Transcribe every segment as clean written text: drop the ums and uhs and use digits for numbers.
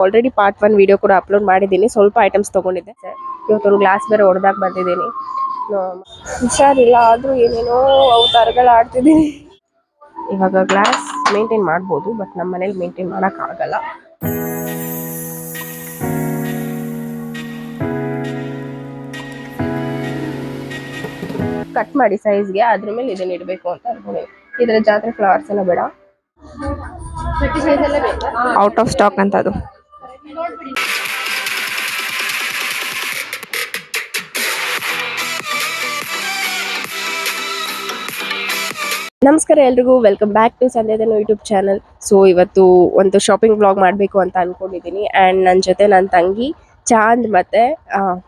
Already part 1 video ಕೂಡ upload ಮಾಡಿದ್ದೀನಿ. ಸ್ವಲ್ಪ ಐಟಮ್ಸ್ ತಗೊಂಡಿದ್ದೆ. ಇವತ್ತೊಂದು ಗ್ಲಾಸ್ ಬೇರೆ ಹೊಡೆದಾಕ್ ಬಂದಿದ್ದೀನಿ. ಹುಷಾರಿಲ್ಲ ಆದ್ರೂ ಏನೇನೋ ಅವತಾರಗಳು ಆಡ್ತಿದ್ದೀನಿ. ಇವಾಗ ಗ್ಲಾಸ್ ಮೇಂಟೈನ್ ಮಾಡ್ಬೋದು, ಬಟ್ ನಮ್ಮ ಮನೇಲಿ ಮೇಂಟೈನ್ ಮಾಡಕ್ ಆಗಲ್ಲ. ಕಟ್ ಮಾಡಿ ಸೈಜ್ಗೆ, ಅದ್ರ ಮೇಲೆ ಇದನ್ನ ಇಡಬೇಕು ಅಂತ ಅನ್ಕೊಂಡೆ. ಇದ್ರ ಜಾತ್ರೆ ಫ್ಲವರ್ಸ್ ಎಲ್ಲ ಬೇಡ, ಔಟ್ ಆಫ್ ಸ್ಟಾಕ್ ಅಂತ ಅದು. ನಮಸ್ಕಾರ ಎಲ್ರಿಗೂ, ವೆಲ್ಕಮ್ ಬ್ಯಾಕ್ ಟು ಸಂದೇದನು ಯೂಟ್ಯೂಬ್ ಚಾನಲ್. ಸೊ ಇವತ್ತು ಒಂದು ಶಾಪಿಂಗ್ ಬ್ಲಾಗ್ ಮಾಡಬೇಕು ಅಂತ ಅನ್ಕೊಂಡಿದ್ದೀನಿ. ಆ್ಯಂಡ್ ನನ್ನ ಜೊತೆ ನನ್ನ ತಂಗಿ ಚಾಂದ್ ಮತ್ತೆ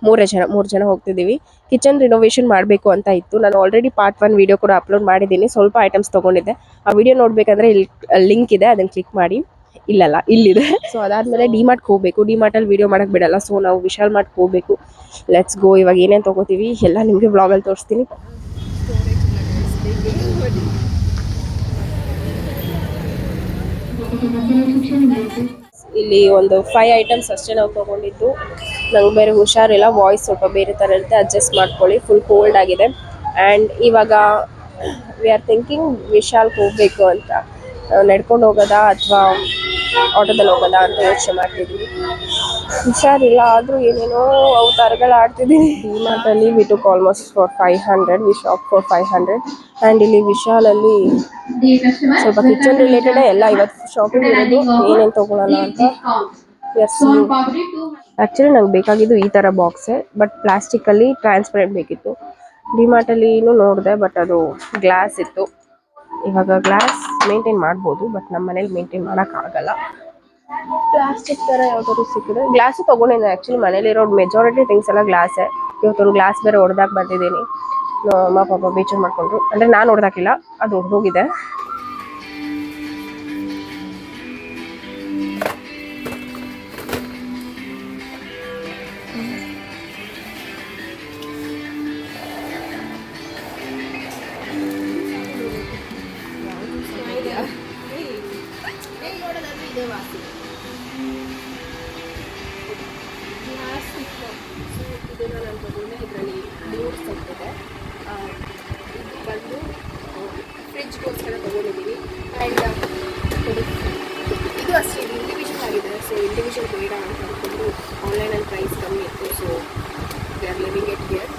ಮೂರು ಜನ ಹೋಗ್ತಿದ್ದೀವಿ. ಕಿಚನ್ ರಿನೋವೇಷನ್ ಮಾಡಬೇಕು ಅಂತ ಇತ್ತು. ನಾನು ಆಲ್ರೆಡಿ ಪಾರ್ಟ್ 1 ವಿಡಿಯೋ ಕೂಡ ಅಪ್ಲೋಡ್ ಮಾಡಿದ್ದೀನಿ. ಸ್ವಲ್ಪ ಐಟಮ್ಸ್ ತೊಗೊಂಡಿದ್ದೆ. ಆ ವಿಡಿಯೋ ನೋಡಬೇಕಂದ್ರೆ ಇಲ್ಲಿ ಲಿಂಕ್ ಇದೆ, ಅದನ್ನು ಕ್ಲಿಕ್ ಮಾಡಿ. ಇಲ್ಲಿದೆ. ಸೊ ಅದಾದಮೇಲೆ ಡಿಮಾರ್ಟ್ಗೆ ಹೋಗಬೇಕು. ಡಿಮಾರ್ಟಲ್ಲಿ ವಿಡಿಯೋ ಮಾಡೋಕ್ಕೆ ಬಿಡಲ್ಲ, ಸೊ ನಾವು ವಿಶಾಲ್ ಮಾರ್ಟ್ಗೆ ಹೋಗಬೇಕು. Let's go. ಇವಾಗ ಏನೇನು ತೊಗೋತೀವಿ ಎಲ್ಲ ನಿಮಗೆ ಬ್ಲಾಗಲ್ಲಿ ತೋರಿಸ್ತೀನಿ. ಇಲ್ಲಿ ಒಂದು 5 ಐಟಮ್ಸ್ ಅಷ್ಟೇ ನಾವು ತಗೊಂಡಿದ್ದು. ನಂಗೆ ಬೇರೆ ಹುಷಾರಿಲ್ಲ, ವಾಯ್ಸ್ ಸ್ವಲ್ಪ ಬೇರೆ ಥರ ಇರುತ್ತೆ, ಅಡ್ಜಸ್ಟ್ ಮಾಡ್ಕೊಳ್ಳಿ. ಫುಲ್ ಕೋಲ್ಡ್ ಆಗಿದೆ. ಆ್ಯಂಡ್ ಇವಾಗ ವಿ ಆರ್ ಥಿಂಕಿಂಗ್ ವಿಶಾಲ್ಗೆ ಹೋಗಬೇಕು ಅಂತ. ನಡ್ಕೊಂಡು ಹೋಗೋದಾ ಅಥವಾ ಆಟೋದಲ್ಲಿ ಹೋಗೋದಾ ಅಂತ ಯೋಚನೆ ಮಾಡ್ತಿದ್ದೀವಿ. ಹುಷಾರಿಲ್ಲ ಆದರೂ ಏನೇನೋ ಅವತಾರಗಳು ಆಡ್ತಿದ್ದೀನಿ. ಡಿಮಾರ್ಟಲ್ಲಿ we took almost for 500, we shop for 500. And ಇಲ್ಲಿ ವಿಶಾಲಲ್ಲಿ ಸ್ವಲ್ಪ ಕಿಚನ್ ರಿಲೇಟೆಡ್ ಎಲ್ಲ ಇವತ್ತು ಶಾಪಿಂಗ್ ಇರೋದು. ಏನೇನು ತೊಗೊಳ್ಳೋಣ ಅಂತ ಆ್ಯಕ್ಚುಲಿ ನಂಗೆ ಬೇಕಾಗಿದ್ದು ಈ ಥರ ಬಾಕ್ಸೇ, ಬಟ್ ಪ್ಲಾಸ್ಟಿಕ್ಕಲ್ಲಿ ಟ್ರಾನ್ಸ್ಪರೆಂಟ್ ಬೇಕಿತ್ತು. ಡಿಮಾರ್ಟಲ್ಲಿನೂ ನೋಡಿದೆ, ಬಟ್ ಅದು ಗ್ಲಾಸ್ ಇತ್ತು. ಇವಾಗ ಗ್ಲಾಸ್ ಮೇಂಟೈನ್ ಮಾಡ್ಬೋದು, ಬಟ್ ನಮ್ಮ ಮನೇಲಿ ಮೇಂಟೈನ್ ಮಾಡೋಕ್ಕಾಗಲ್ಲ. ಪ್ಲಾಸ್ಟಿಕ್ ಥರ ಯಾವ್ದಾದ್ರು ಸಿಕ್ಕಿದ್ರೆ ಗ್ಲಾಸು ತೊಗೊಂಡಿದ್ದೆ. ಆ್ಯಕ್ಚುಲಿ ಮನೇಲಿರೋ ಮೆಜಾರಿಟಿ ಥಿಂಗ್ಸ್ ಎಲ್ಲ ಗ್ಲಾಸೇ. ಇವತ್ತೊಂದು ಗ್ಲಾಸ್ ಬೇರೆ ಹೊಡೆದಾಕ್ ಬಂದಿದ್ದೀನಿ. ಅಮ್ಮ ಪಾಪ ಬೇಜಾರು ಮಾಡ್ಕೊಂಡ್ರು. ಅಂದರೆ ನಾನು ಹೊಡೆದಾಕಿಲ್ಲ, ಅದು ಹೊಡೆದೋಗಿದೆ. ಇದನ್ನು ನಾನು ತಗೊಂಡೆ. ಇದರಲ್ಲಿ 3 ಸೆಟ್ ಇದೆ. ಇದು ಬಂದು ಫ್ರಿಜ್ಗೋಸ್ಕರ ತೊಗೊಂಡಿದ್ದೀನಿ. ಆ್ಯಂಡ್ ಇದು ಅಷ್ಟೇ, ಇದು ಇಂಡಿವಿಜುವಲ್ ಆಗಿದೆ. ಸೊ ಇಂಡಿವಿಜುವಲ್ ಬೇಡ ಅಂತ ಅಂದ್ಕೊಂಡು ಆನ್ಲೈನಲ್ಲಿ ಪ್ರೈಸ್ ಕಮ್ಮಿ ಇತ್ತು. So we are living it here.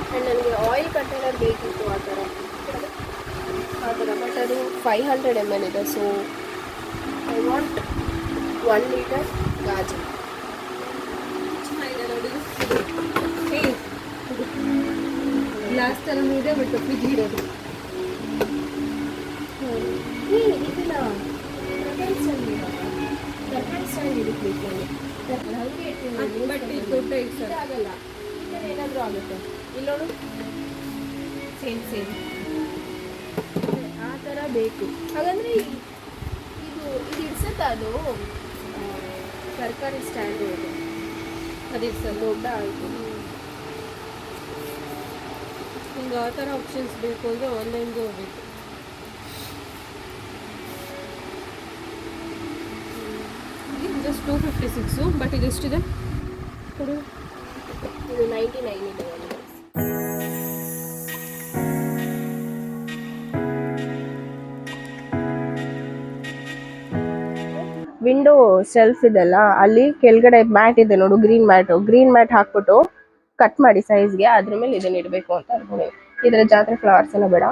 And ನನಗೆ ಆಯಿಲ್ ಕಂಟೈನರ್ ಬೇಕಿತ್ತು ಆ ಥರ, ಬಟ್ ಅದು 500 ml ಇದೆ. ಸೊ ಐ ವಾಂಟ್ 1 ಲೀಟರ್ ಗಾಜು. ಗ್ಲಾಸ್ ಥರ ಇದೆ, ಬಟ್ ಫ್ರಿಜ್ ಇರೋದು ಇದೆಲ್ಲ ಬಟ್ ಇದು ದೊಡ್ಡ ಆಗಲ್ಲ. ಏನಾದರೂ ಆಗುತ್ತೆ ಇಲ್ಲೋಡು. ಸೇಮ್ ಆ ಥರ ಬೇಕು. ಹಾಗಂದರೆ ಇದು ಇಡ್ಸುತ್ತೆ, ಅದು ತರಕಾರಿ ಸ್ಟ್ಯಾಂಡ್ ಇದೆ, ಅದೇ ಸರ್ ದೊಡ್ಡ ಆಯಿತು. ನಿಮ್ಗೆ ಆ ಥರ ಆಪ್ಷನ್ಸ್ ಬೇಕು ಅಂದರೆ ಆನ್ಲೈನ್ಗೆ ಹೋಗಬೇಕು. ಜಸ್ಟ್ 256, ಬಟ್ ಇದು ಎಷ್ಟಿದೆ ಕೊಡು. ಇದು 99 ಇದೆ. ವಿಂಡೋ ಶೆಲ್ಫ್ ಇದೆಲ್ಲ, ಅಲ್ಲಿ ಕೆಳಗಡೆ ಮ್ಯಾಟ್ ಇದೆ ನೋಡು, ಗ್ರೀನ್ ಮ್ಯಾಟ್ ಹಾಕ್ಬಿಟ್ಟು ಕಟ್ ಮಾಡಿ ಸೈಜ್ಗೆ, ಅದ್ರ ಮೇಲೆ ಇದನ್ನ ಇಡಬೇಕು ಅಂತ ಅನ್ಕೊಂಡೆ. ಇದರ ಜಾತ್ರೆ ಫ್ಲವರ್ಸ್ ಎಲ್ಲ ಬೇಡ,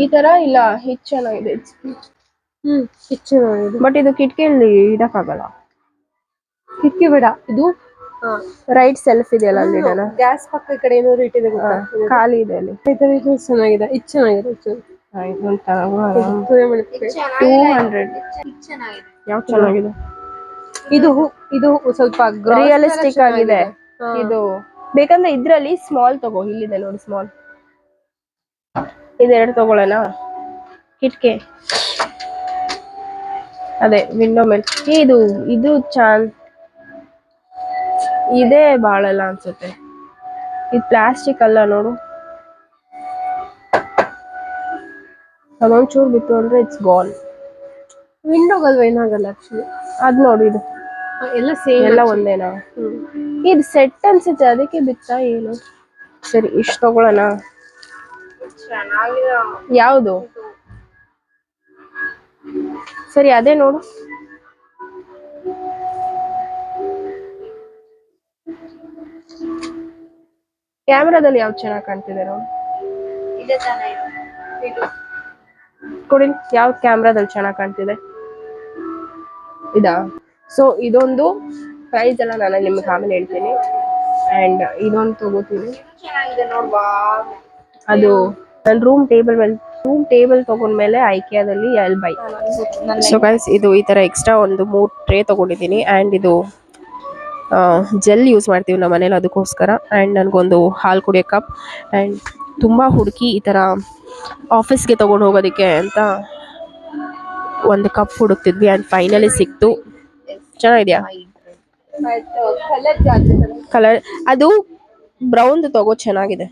ಈ ತರ ಇಲ್ಲ. ಹೆಚ್ಚು ಚೆನ್ನಾಗಿದೆ, ಹೆಚ್ಚು ಚೆನ್ನಾಗಿದೆ. ಬಟ್ ಇದು ಕಿಟಕಿಯಲ್ಲಿ ಇಡಕ್ಕಾಗಲ್ಲ. ಕಿಟಕಿ ಬೇಡ, ಇದು ರೈಟ್ ಸೆಲ್ಫ್ ಇದೆಯಲ್ಲ, ಅಲ್ಲಿ ಇಡೋಣ. ಗ್ಯಾಸ್ ಪಕ್ಕ ಈ ಕಡೆ ಏನಾದ್ರು ಇಟ್ಟಿದೆ ಗೊತ್ತಾ, ಖಾಲಿ ಇದೆ ಅಲ್ಲಿ. ಇದು ಚೆನ್ನಾಗಿದೆ, ಇದು ಚೆನ್ನಾಗಿದೆ. 200. ಯಾವ ಚೆನ್ನಾಗಿದೆ? ಇದು ಸ್ವಲ್ಪ ರಿಯಲಿಸ್ಟಿಕ್ ಆಗಿದೆ. ಇದು ಬೇಕಂದ್ರೆ ಇದ್ರಲ್ಲಿ ಸ್ಮಾಲ್ ತಗೋ, ಇಲ್ಲಿದೆ ನೋಡಿ ಸ್ಮಾಲ್. ಇದೆರಡು ತಗೊಳ್ಳೋಣ. ಕಿಟಕಿ ಅದೇ ವಿಂಡೋ ಮೇಲೆ. ಇದು ಇದೇ ಬಾಳಲ್ಲ ಅನ್ಸುತ್ತೆ. ಇದು ಪ್ಲಾಸ್ಟಿಕ್ ಅಲ್ಲ ನೋಡು. ಅದೊಂಚೂರು ಬಿತ್ತು ಅಂದ್ರೆ ಇಟ್ಸ್ ಗಾನ್. ವಿಂಡೋಗಲ್ವಾ ಏನಾಗಲ್ಲ ಆಕ್ಚುಲಿ. ಅದ್ ನೋಡಿ ಇದು ಎಲ್ಲ ಸೇಮ್ ಎಲ್ಲ ಒಂದೇನಾ? ಇದು ಸೆಟ್ ಅನ್ಸುತ್ತೆ ಅದಕ್ಕೆ ಬಿತ್ತಾ ಏನು? ಸರಿ ಇಷ್ಟು ತಗೊಳ್ಳೋಣ. ಯಾವುದು? ಸರಿ ಅದೇ ನೋಡು. ಕ್ಯಾಮ್ರಾದಲ್ಲಿ ಯಾವ್ದು ಚೆನ್ನಾಗಿ ಕಾಣ್ತಿದೆ ನೋಡಿ ಕೊಡಿ. ಯಾವ್ದು ಕ್ಯಾಮ್ರಾದಲ್ಲಿ ಚೆನ್ನಾಗಿ ಕಾಣ್ತಿದೆ? ಇದಾ? ಸೊ ಇದೊಂದು ಪ್ರೈಸ್ ಎಲ್ಲ ನಾನು ನಿಮ್ಗೆ ಆಮೇಲೆ ಹೇಳ್ತೀನಿ. ಅಂಡ್ ಇದೊಂದು ತಗೋತೀನಿ. ಅದು ನನ್ನ ರೂಮ್ ಟೇಬಲ್ ತಗೊಂಡ್ಮೇಲೆ ಐಕಿಯಾದಲ್ಲಿ ಎಲ್ ಬೈ. ಸೊ ಗೈಸ್ ಇದು ಈ ತರ ಎಕ್ಸ್ಟ್ರಾ ಒಂದು 3 ಟ್ರೇ ತಗೊಂಡಿದ್ದೀನಿ. ಅಂಡ್ ಇದು ಜೆಲ್ ಯೂಸ್ ಮಾಡ್ತೀವಿ ನಮ್ಮ ಮನೇಲಿ ಅದಕ್ಕೋಸ್ಕರ. ಆ್ಯಂಡ್ ನನಗೊಂದು ಹಾಲು ಕುಡಿಯೋ ಕಪ್. ಆ್ಯಂಡ್ ತುಂಬ ಹುಡುಕಿ ಈ ಥರ ಆಫೀಸ್ಗೆ ತೊಗೊಂಡು ಹೋಗೋದಕ್ಕೆ ಅಂತ ಒಂದು ಕಪ್ ಹುಡುಕ್ತಿದ್ವಿ. ಆ್ಯಂಡ್ ಫೈನಲಿ ಸಿಕ್ತು. ಚೆನ್ನಾಗಿದೆಯಾ ಕಲರ್? ಅದು ಬ್ರೌನ್ದು ತಗೋ, ಚೆನ್ನಾಗಿದೆ.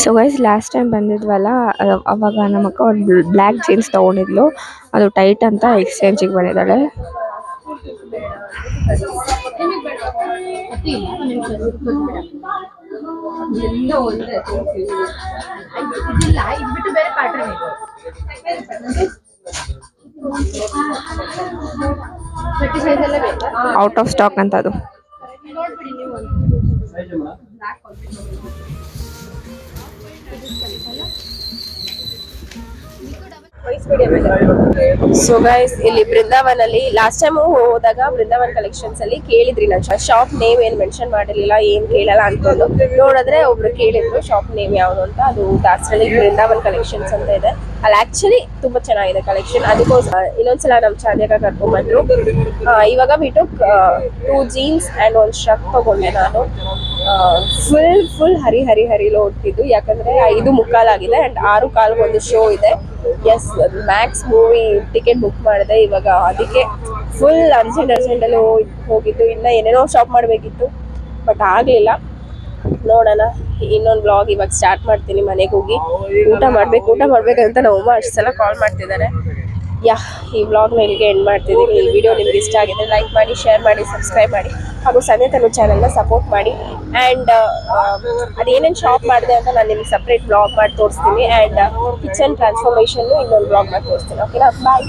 ಸೊ ಗೈಸ್ ಲಾಸ್ಟ್ ಟೈಮ್ ಬಂದಿದ್ವಲ್ಲ, ಅವಾಗ ನಮ್ಮ ಅಕ್ಕ ಒಂದು ಬ್ಲ್ಯಾಕ್ ಜೀನ್ಸ್ ತೊಗೊಂಡಿದ್ಲು. ಅದು ಟೈಟ್ ಅಂತ ಎಕ್ಸ್ಚೇಂಜಿಗೆ ಬಂದಿದ್ದಾಳೆ. ಔಟ್ ಆಫ್ ಸ್ಟಾಕ್ ಅಂತ ಅದು. ಸೊ ಗೈಸ್ ಇಲ್ಲಿ ಬೃಂದಾವನಲ್ಲಿ ಲಾಸ್ಟ್ ಟೈಮ್ ಹೋದಾಗ ಬೃಂದಾವನ್ ಕಲೆಕ್ಷನ್ಸ್ ಅಲ್ಲಿ ಕೇಳಿದ್ರಿ, ನಾನು ಶಾಪ್ ನೇಮ್ ಏನ್ ಮೆನ್ಷನ್ ಮಾಡಿರ್ಲಿಲ್ಲ, ಏನ್ ಕೇಳಲ್ಲ ಅನ್ಕೊಂಡು ನೋಡಿದ್ರೆ ಒಬ್ರು ಕೇಳಿದ್ರು ಶಾಪ್ ನೇಮ್ ಯಾವ್ದು ಅಂತ. ಅದು ದಾಸರಳ್ಳಿ ಬೃಂದಾವನ್ ಕಲೆಕ್ಷನ್ಸ್ ಅಂತ ಇದೆ. ಅಲ್ಲಿ ಆಕ್ಚುಲಿ ತುಂಬಾ ಚೆನ್ನಾಗಿದೆ ಕಲೆಕ್ಷನ್. ಅದಕ್ಕೋಸ್ಕರ ಇನ್ನೊಂದ್ಸಲ ನಮ್ ಚಾಂದ್ಯಕ ಕರ್ಕೊಂಡ್ ಬಂದ್ರು. ಇವಾಗ ಬಿಟ್ಟು 2 ಜೀನ್ಸ್ ಅಂಡ್ 1 ಶರ್ಟ್ ತಗೊಂಡೆ ನಾನು. ಫುಲ್ ಹರಿలో ಹೊಟ್ಟಿದ್ದು, ಯಾಕಂದ್ರೆ 5:45 ಆಗಿದೆ ಅಂಡ್ 6:15 ಒಂದು ಶೋ ಇದೆ. S Max movie ticket book ಮಾಡಿದೆ ಇವಾಗ. ಅದಕ್ಕೆ ಫುಲ್ ಅರ್ಜೆಂಟಲ್ಲಿ ಹೋಗಿದ್ದು. ಇನ್ನ ಏನೇನೋ ಶಾಪ್ ಮಾಡಬೇಕಿತ್ತು ಬಟ್ ಆಗಲಿಲ್ಲ. ನೋಡೋಣ, ಇನ್ನೊಂದು ಬ್ಲಾಗ್ ಇವಾಗ ಸ್ಟಾರ್ಟ್ ಮಾಡ್ತೀನಿ. ಮನೆಗೆ ಹೋಗಿ ಊಟ ಮಾಡ್ಬೇಕಂತ ನಮ್ಮಮ್ಮ ಅಷ್ಟು ಸಲ ಕಾಲ್ ಮಾಡ್ತಿದ್ದಾರೆ. ಈ ಬ್ಲಾಗ್ನ ಇಲ್ಲಿಗೆ ಎಂಡ್ ಮಾಡ್ತಿದ್ದೀನಿ. ಈ ವಿಡಿಯೋ ನಿಮ್ಗೆ ಇಷ್ಟ ಆಗಿದೆ ಲೈಕ್ ಮಾಡಿ, ಶೇರ್ ಮಾಡಿ, ಸಬ್ಸ್ಕ್ರೈಬ್ ಮಾಡಿ, ಹಾಗೂ ಸಂಧ್ಯಾ ತನು ಚಾನಲ್ನ ಸಪೋರ್ಟ್ ಮಾಡಿ. ಆ್ಯಂಡ್ ಅದೇನೇನು ಶಾಪ್ ಮಾಡಿದೆ ಅಂತ ನಾನು ನಿಮ್ಗೆ ಸಪ್ರೇಟ್ ಬ್ಲಾಗ್ ಮಾಡಿ ತೋರಿಸ್ತೀನಿ. ಆ್ಯಂಡ್ ಕಿಚನ್ ಟ್ರಾನ್ಸ್ಫಾರ್ಮೇಷನ್ನು ಇನ್ನೊಂದು ಬ್ಲಾಗ್ ಮಾಡಿ ತೋರಿಸ್ತೀನಿ. ಓಕೆನಾ? ಬಾಯ್.